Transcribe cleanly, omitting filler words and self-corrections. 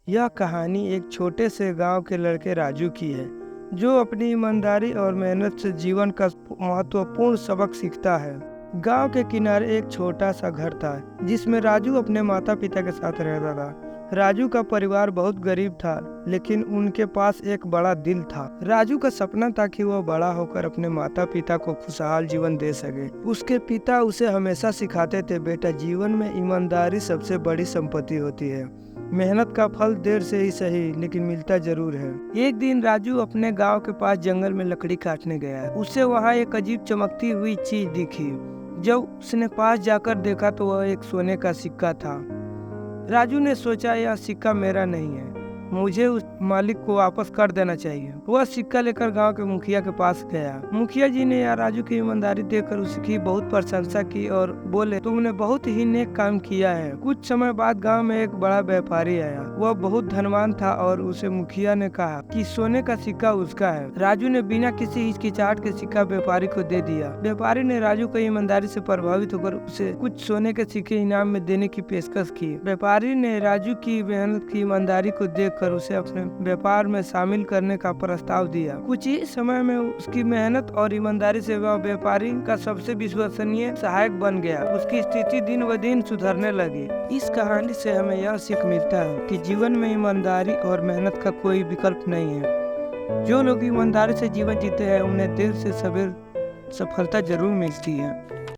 यह कहानी एक छोटे से गांव के लड़के राजू की है, जो अपनी ईमानदारी और मेहनत से जीवन का महत्वपूर्ण सबक सीखता है। गांव के किनारे एक छोटा सा घर था, जिसमें राजू अपने माता पिता के साथ रहता था। राजू का परिवार बहुत गरीब था, लेकिन उनके पास एक बड़ा दिल था। राजू का सपना था कि वह बड़ा होकर अपने माता पिता को खुशहाल जीवन दे सके। उसके पिता उसे हमेशा सिखाते थे, बेटा, जीवन में ईमानदारी सबसे बड़ी संपत्ति होती है। मेहनत का फल देर से ही सही, लेकिन मिलता जरूर है। एक दिन राजू अपने गांव के पास जंगल में लकड़ी काटने गया। उसे वहां एक अजीब चमकती हुई चीज दिखी। जब उसने पास जाकर देखा तो वह एक सोने का सिक्का था। राजू ने सोचा, यह सिक्का मेरा नहीं है, मुझे उस मालिक को वापस कर देना चाहिए। वह सिक्का लेकर गांव के मुखिया के पास गया। मुखिया जी ने राजू की ईमानदारी देखकर उसकी बहुत प्रशंसा की और बोले, तुमने बहुत ही नेक काम किया है। कुछ समय बाद गांव में एक बड़ा व्यापारी आया। वह बहुत धनवान था और उसे मुखिया ने कहा कि सोने का सिक्का उसका है। राजू ने बिना किसी हिचकिचाहट के सिक्का व्यापारी को दे दिया। व्यापारी ने राजू को ईमानदारी से प्रभावित होकर उसे कुछ सोने के सिक्के इनाम में देने की पेशकश की। व्यापारी ने राजू की मेहनत की ईमानदारी को देखकर उसे अपने व्यापार में शामिल करने का प्रस्ताव दिया। कुछ ही समय में उसकी मेहनत और ईमानदारी से वह व्यापारी का सबसे विश्वसनीय सहायक बन गया। उसकी स्थिति दिन ब दिन सुधरने लगी। इस कहानी से हमें यह सीख मिलता है कि जीवन में ईमानदारी और मेहनत का कोई विकल्प नहीं है। जो लोग ईमानदारी से जीवन जीते हैं, उन्हें देर से सवेर सफलता जरूर मिलती है।